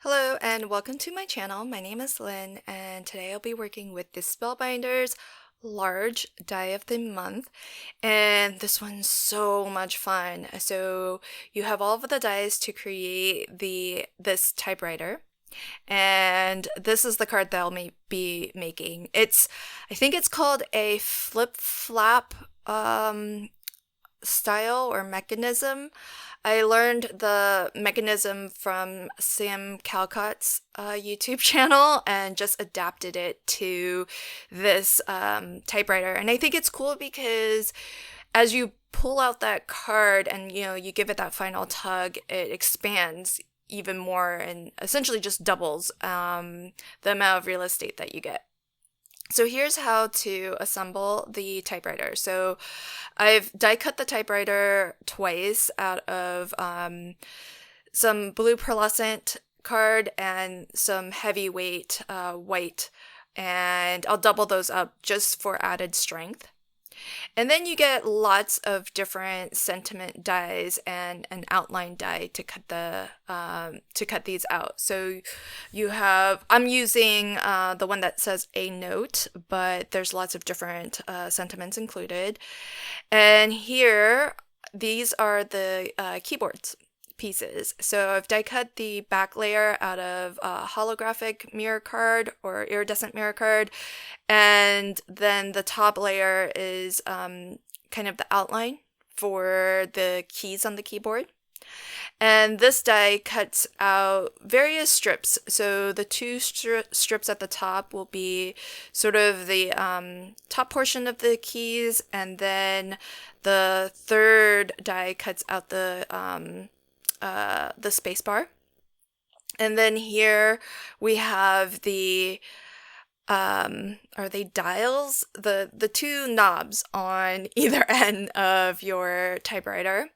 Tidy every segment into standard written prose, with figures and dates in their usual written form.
Hello and welcome to my channel. My name is Lynn and today I'll be working with the Spellbinders large die of the month, and this one's so much fun. So you have all of the dies to create this typewriter, and this is the card that I'll be making. I think it's called a flip flap style or mechanism. I learned the mechanism from Sam Calcott's YouTube channel and just adapted it to this typewriter. And I think it's cool because as you pull out that card and you give it that final tug, it expands even more and essentially just doubles the amount of real estate that you get. So here's how to assemble the typewriter. So I've die cut the typewriter twice out of some blue pearlescent card and some heavyweight white, and I'll double those up just for added strength. And then you get lots of different sentiment dies and an outline die to cut these out. So I'm using the one that says a note, but there's lots of different sentiments included. And here, these are the keyboards pieces. So I've die cut the back layer out of a holographic mirror card or iridescent mirror card, and then the top layer is kind of the outline for the keys on the keyboard. And this die cuts out various strips. So the two strips at the top will be sort of the top portion of the keys, and then the third die cuts out the space bar. And then here we have the are they dials? The two knobs on either end of your typewriter.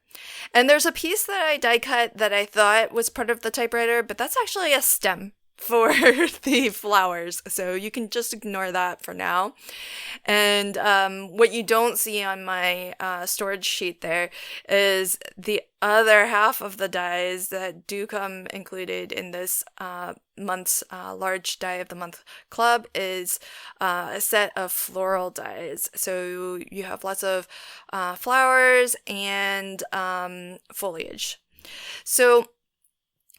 And there's a piece that I die cut that I thought was part of the typewriter, but that's actually a stem for the flowers, so you can just ignore that for now. And what you don't see on my storage sheet there is the other half of the dies that do come included in this month's large die of the month club is a set of floral dies. So you have lots of flowers and foliage. So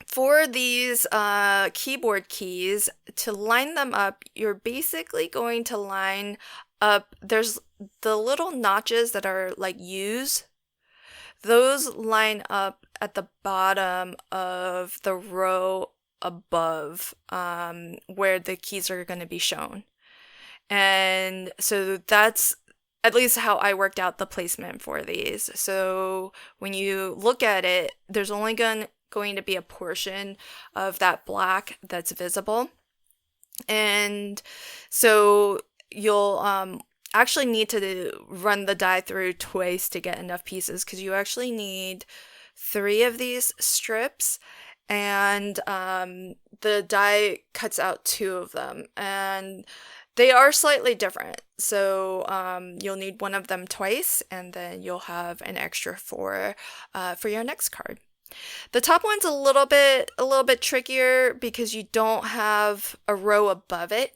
for these keyboard keys, to line them up, you're basically going to line up, there's the little notches that are like U's. Those line up at the bottom of the row above where the keys are going to be shown. And so that's at least how I worked out the placement for these. So when you look at it, there's only going to be a portion of that black that's visible. And so you'll actually need to run the die through twice to get enough pieces, because you actually need 3 of these strips, and the die cuts out 2 of them, and they are slightly different. So you'll need one of them twice, and then you'll have an extra for your next card. The top one's a little bit trickier because you don't have a row above it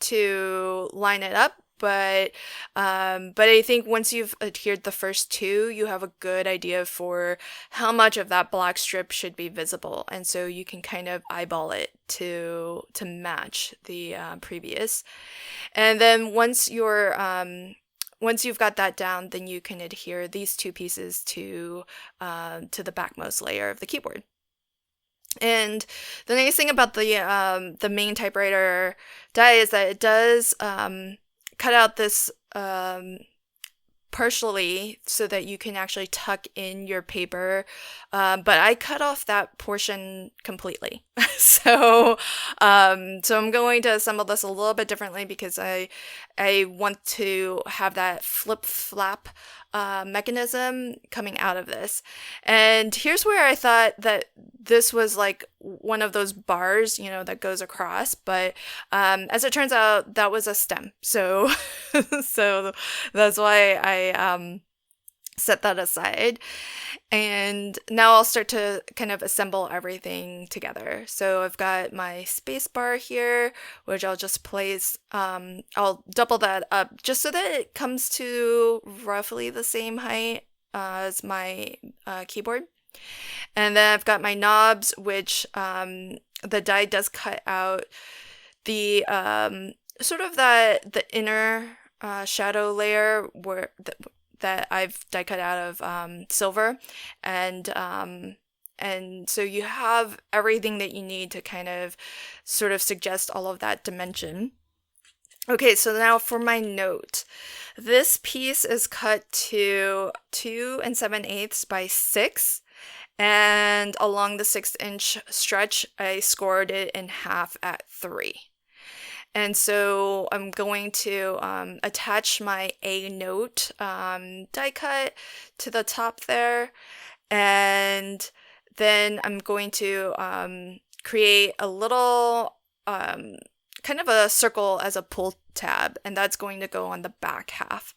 to line it up, but I think once you've adhered the first 2, you have a good idea for how much of that black strip should be visible, and so you can kind of eyeball it to match the previous. And then once you've got that down, then you can adhere these 2 pieces to the backmost layer of the keyboard. And the nice thing about the main typewriter die is that it does cut out this partially so that you can actually tuck in your paper, but I cut off that portion completely. So I'm going to assemble this a little bit differently because I want to have that flip flap mechanism coming out of this. And here's where I thought that this was like one of those bars, that goes across, but as it turns out, that was a stem. So so that's why set that aside. And now I'll start to kind of assemble everything together. So I've got my space bar here, which I'll just place, I'll double that up just so that it comes to roughly the same height as my keyboard. And then I've got my knobs, which the die does cut out the sort of the inner shadow layer that I've die cut out of silver, and so you have everything that you need to kind of sort of suggest all of that dimension. Okay, so now for my note. This piece is cut to 2 7/8 by 6, and along the 6-inch stretch, I scored it in half at 3. And so I'm going to attach my A note die cut to the top there. And then I'm going to create a little kind of a circle as a pull tab. And that's going to go on the back half.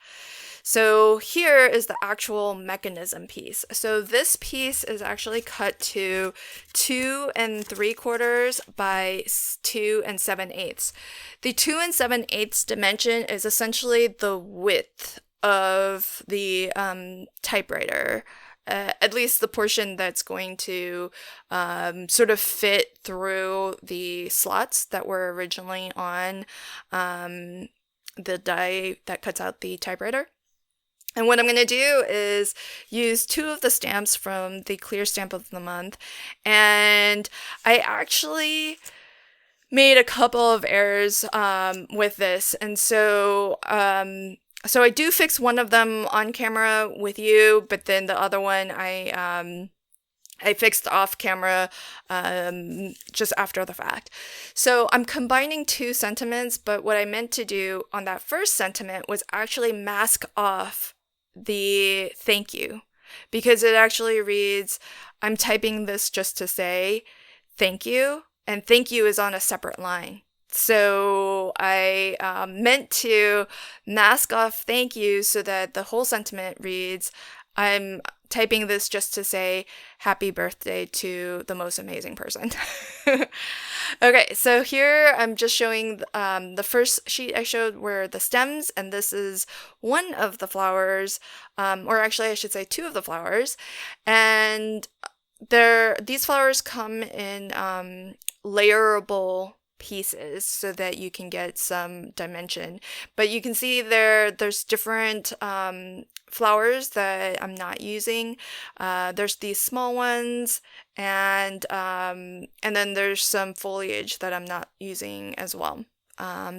So here is the actual mechanism piece. So this piece is actually cut to 2 3/4 by 2 7/8. The 2 7/8 dimension is essentially the width of the typewriter. At least the portion that's going to sort of fit through the slots that were originally on the die that cuts out the typewriter. And what I'm going to do is use 2 of the stamps from the clear stamp of the month. And I actually made a couple of errors with this. And so I do fix one of them on camera with you, but then the other one I fixed off camera just after the fact. So I'm combining 2 sentiments, but what I meant to do on that first sentiment was actually mask off the thank you, because it actually reads, I'm typing this just to say thank you, and thank you is on a separate line. So I meant to mask off thank you so that the whole sentiment reads, I'm typing this just to say happy birthday to the most amazing person. Okay, so here I'm just showing the first sheet I showed were the stems, and this is one of the flowers, or actually I should say 2 of the flowers. And these flowers come in layerable pieces so that you can get some dimension. But you can see there's different flowers that I'm not using. There's these small ones, and then there's some foliage that I'm not using as well.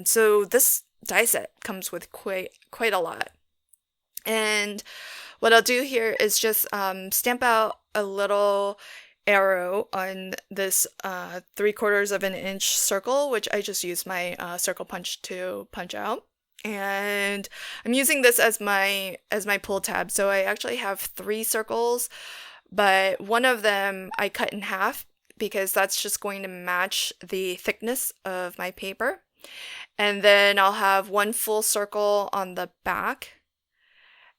So this die set comes with quite a lot. And what I'll do here is just stamp out a little arrow on this 3/4 of an inch circle, which I just used my circle punch to punch out. And I'm using this as my pull tab. So I actually have 3 circles, but one of them I cut in half because that's just going to match the thickness of my paper. And then I'll have 1 full circle on the back.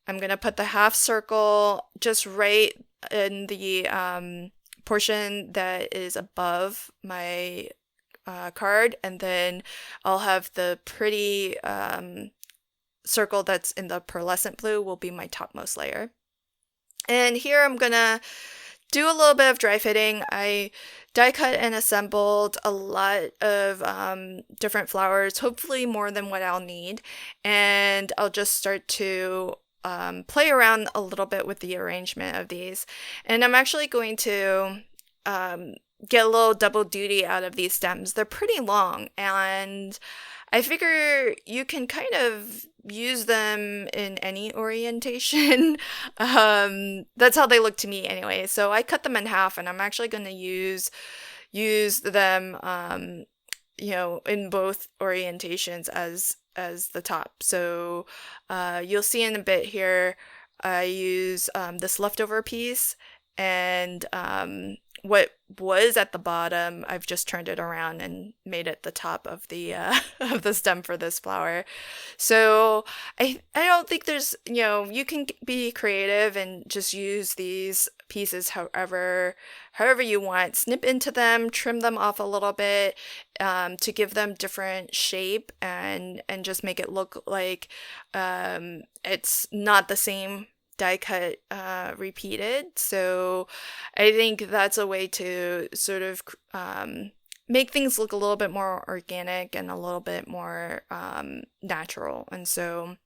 I'm going to put the half circle just right in the portion that is above my card, and then I'll have the pretty circle that's in the pearlescent blue will be my topmost layer. And here I'm gonna do a little bit of dry fitting. I die cut and assembled a lot of different flowers, hopefully more than what I'll need, and I'll just start to play around a little bit with the arrangement of these. And I'm actually going to get a little double duty out of these stems. They're pretty long, and I figure you can kind of use them in any orientation. That's how they look to me anyway. So I cut them in half, and I'm actually going to use them in both orientations as the top. So you'll see in a bit here I use this leftover piece, and what was at the bottom, I've just turned it around and made it the top of the of the stem for this flower. So I don't think there's, you can be creative and just use these pieces however you want. Snip into them, trim them off a little bit, to give them different shape, and just make it look like it's not the same die cut repeated. So I think that's a way to sort of make things look a little bit more organic and a little bit more natural. And so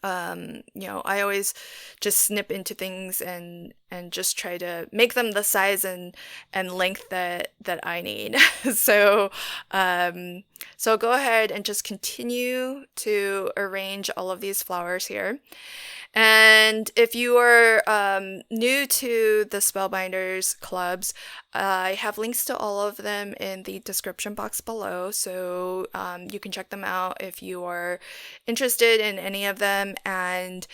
I always just snip into things and just try to make them the size and length that I need. So so go ahead and just continue to arrange all of these flowers here. And if you are new to the Spellbinders clubs, I have links to all of them in the description box below, so you can check them out if you are interested in any of them. And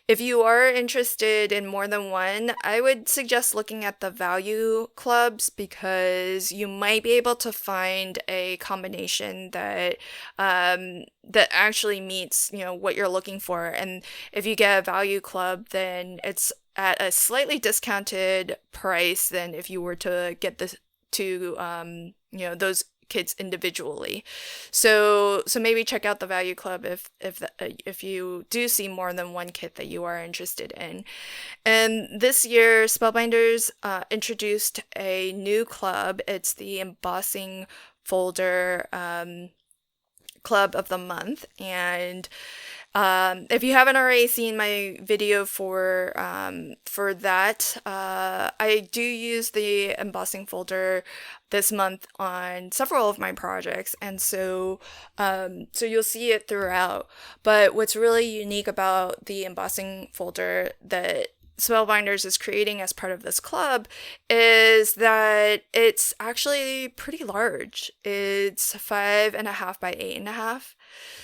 if you are interested in more than one, I would suggest looking at the value clubs, because you might be able to find a combination that that actually meets what you're looking for. And if you get a value club, then it's at a slightly discounted price than if you were to get the those kits individually. So maybe check out the value club if you do see more than one kit that you are interested in. And this year, Spellbinders introduced a new club. It's the Embossing folder club of the month. And if you haven't already seen my video for that, I do use the embossing folder this month on several of my projects, and so you'll see it throughout. But what's really unique about the embossing folder that Spellbinders is creating as part of this club is that it's actually pretty large. It's 5.5 by 8.5.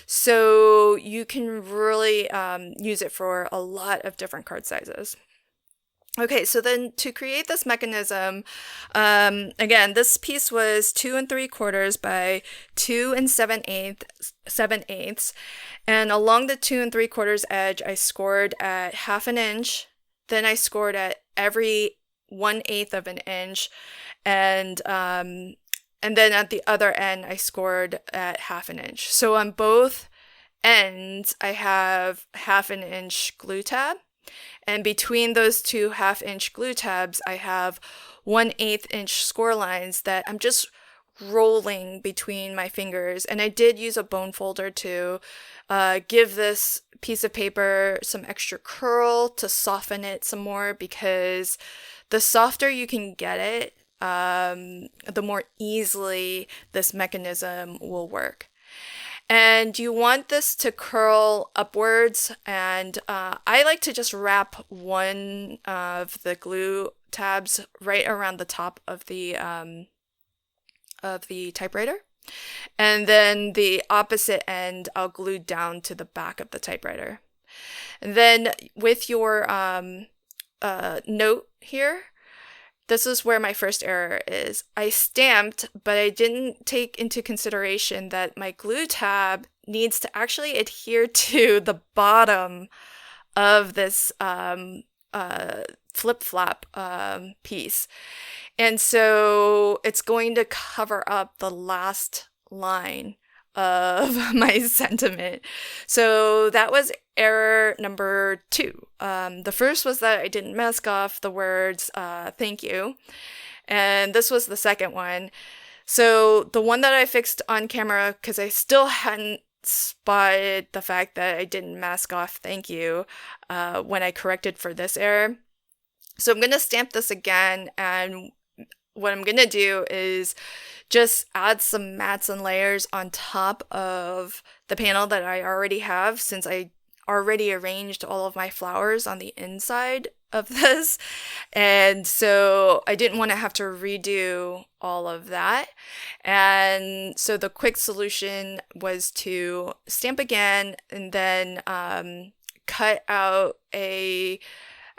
So you can really use it for a lot of different card sizes. Okay, so then to create this mechanism, again, this piece was 2 3/4 by 2 7/8, and along the 2 3/4 edge, I scored at 1/2 inch. Then I scored at every 1/8 of an inch, and then at the other end I scored at 1/2 inch. So on both ends I have 1/2 inch glue tab, and between those two 1/2 inch glue tabs I have 1/8 inch score lines that I'm just rolling between my fingers. And I did use a bone folder to give this piece of paper some extra curl to soften it some more, because the softer you can get it, the more easily this mechanism will work. And you want this to curl upwards, and I like to just wrap one of the glue tabs right around the top of the typewriter, and then the opposite end I'll glue down to the back of the typewriter. And then with your note here, this is where my first error is. I stamped, but I didn't take into consideration that my glue tab needs to actually adhere to the bottom of this flip-flap piece. And so it's going to cover up the last line of my sentiment. So that was error number 2. The first was that I didn't mask off the words thank you, and this was the second one. So the one that I fixed on camera, because I still hadn't spotted the fact that I didn't mask off thank you when I corrected for this error. So I'm going to stamp this again, and what I'm going to do is just add some mats and layers on top of the panel that I already have, since I already arranged all of my flowers on the inside of this. And so I didn't want to have to redo all of that. And so the quick solution was to stamp again, and then cut out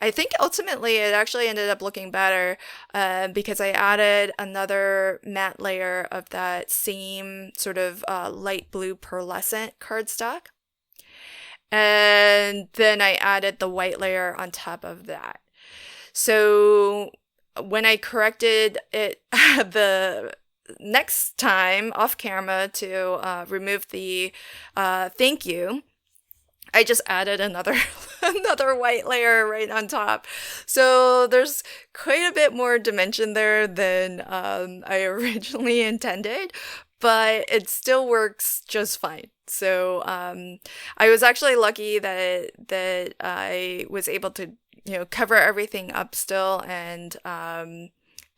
I think ultimately it actually ended up looking better because I added another matte layer of that same sort of light blue pearlescent cardstock. And then I added the white layer on top of that. So when I corrected it the next time off camera to remove the thank you, I just added another another white layer right on top. So there's quite a bit more dimension there than I originally intended, but it still works just fine. So I was actually lucky that I was able to cover everything up still and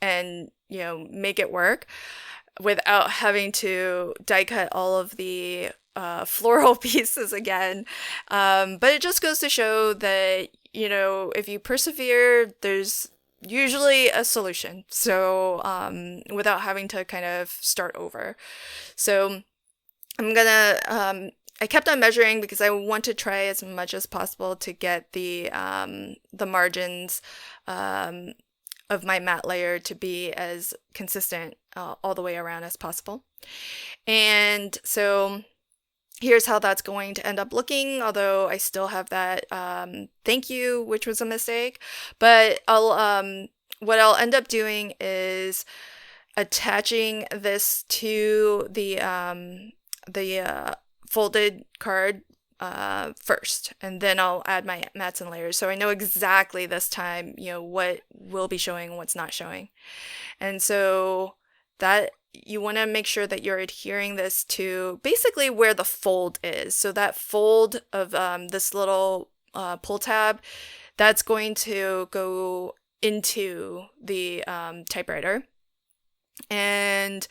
make it work without having to die cut all of the floral pieces again. But it just goes to show that, if you persevere, there's usually a solution. So without having to kind of start over. So I kept on measuring because I want to try as much as possible to get the margins of my matte layer to be as consistent all the way around as possible. And so here's how that's going to end up looking, although I still have that thank you, which was a mistake. But what I'll end up doing is attaching this to the folded card first, and then I'll add my mats and layers. So I know exactly this time, what will be showing and what's not showing. And so that you want to make sure that you're adhering this to basically where the fold is. So that fold of this little pull tab, that's going to go into the typewriter. And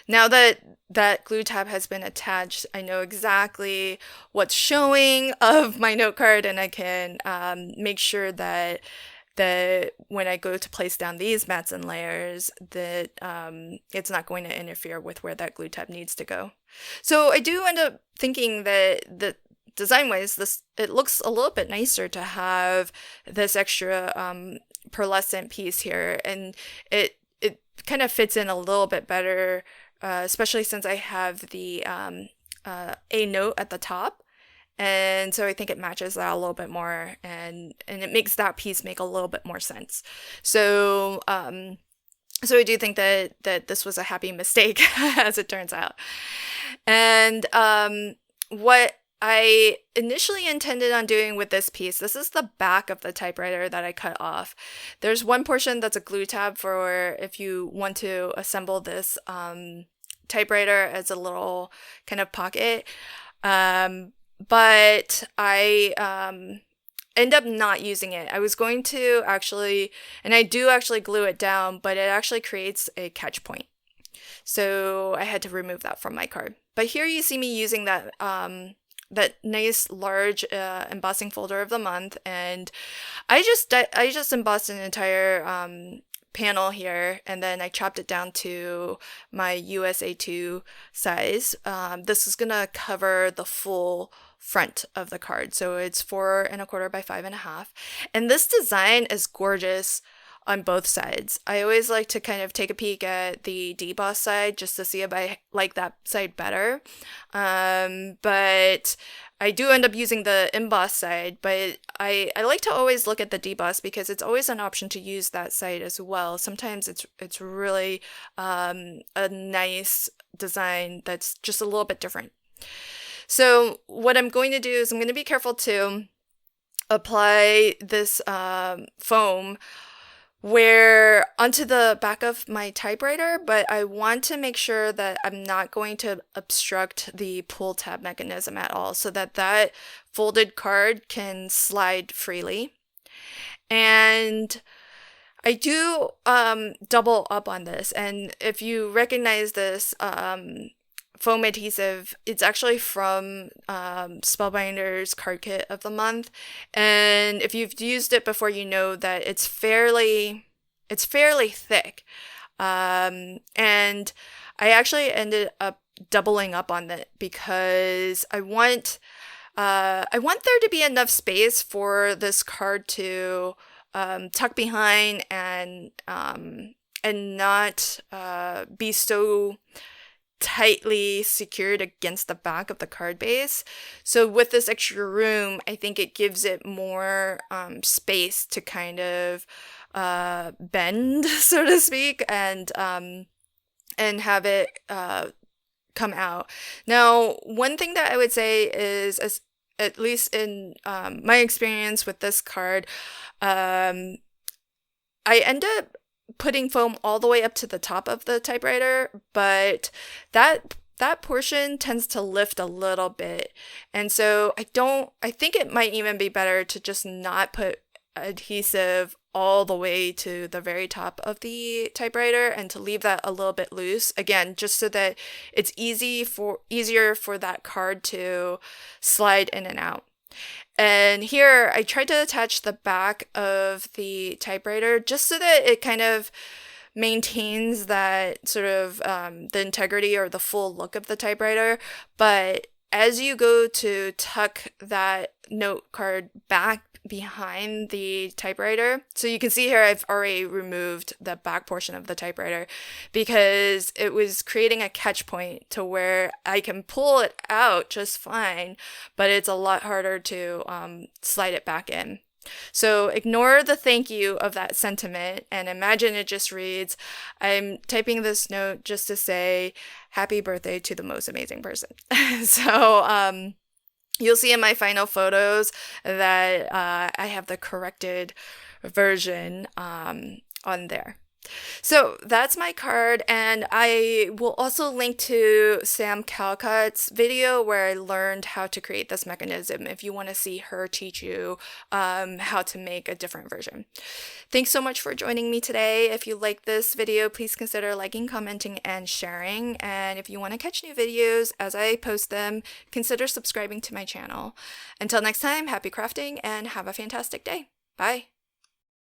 now that that glue tab has been attached, I know exactly what's showing of my note card, and I can make sure that when I go to place down these mats and layers, that it's not going to interfere with where that glue tab needs to go. So I do end up thinking that design-wise, it looks a little bit nicer to have this extra pearlescent piece here, and it kind of fits in a little bit better, especially since I have the A note at the top. And so I think it matches that a little bit more, and it makes that piece make a little bit more sense. So so I do think that this was a happy mistake, as it turns out. And what I initially intended on doing with this piece, this is the back of the typewriter that I cut off. There's one portion that's a glue tab for if you want to assemble this typewriter as a little kind of pocket. But I end up not using it. I was going to actually, and I do actually glue it down, but it actually creates a catch point. So I had to remove that from my card. But here you see me using that nice large embossing folder of the month, and I just embossed an entire panel here, and then I chopped it down to my USA2 size. This is gonna cover the full front of the card, so it's 4 1/4 by 5 1/2, and this design is gorgeous on both sides. I always like to kind of take a peek at the deboss side just to see if I like that side better. But I do end up using the emboss side, but I like to always look at the deboss because it's always an option to use that side as well. Sometimes it's really a nice design that's just a little bit different. So what I'm going to do is I'm going to be careful to apply this foam where onto the back of my typewriter, but I want to make sure that I'm not going to obstruct the pull tab mechanism at all, so that folded card can slide freely. And I do double up on this, and if you recognize this foam adhesive, it's actually from Spellbinders card kit of the month, and if you've used it before, you know that it's fairly thick, and I actually ended up doubling up on it because I want there to be enough space for this card to tuck behind and not be so tightly secured against the back of the card base. So with this extra room, I think it gives it more space to kind of bend, so to speak, and have it come out. Now, one thing that I would say is, at least in my experience with this card, I end up putting foam all the way up to the top of the typewriter, but that portion tends to lift a little bit. And so I think it might even be better to just not put adhesive all the way to the very top of the typewriter and to leave that a little bit loose, again, just so that it's easier for that card to slide in and out. And here I tried to attach the back of the typewriter just so that it kind of maintains that sort of the integrity or the full look of the typewriter. But as you go to tuck that note card back behind the typewriter, so you can see here I've already removed the back portion of the typewriter because it was creating a catch point to where I can pull it out just fine, but it's a lot harder to slide it back in. So ignore the thank you of that sentiment and imagine it just reads, I'm typing this note just to say happy birthday to the most amazing person. So you'll see in my final photos that I have the corrected version on there. So that's my card, and I will also link to Sam Calcutt's video where I learned how to create this mechanism if you want to see her teach you how to make a different version. Thanks so much for joining me today. If you like this video, please consider liking, commenting, and sharing. And if you want to catch new videos as I post them, consider subscribing to my channel. Until next time, happy crafting and have a fantastic day. Bye.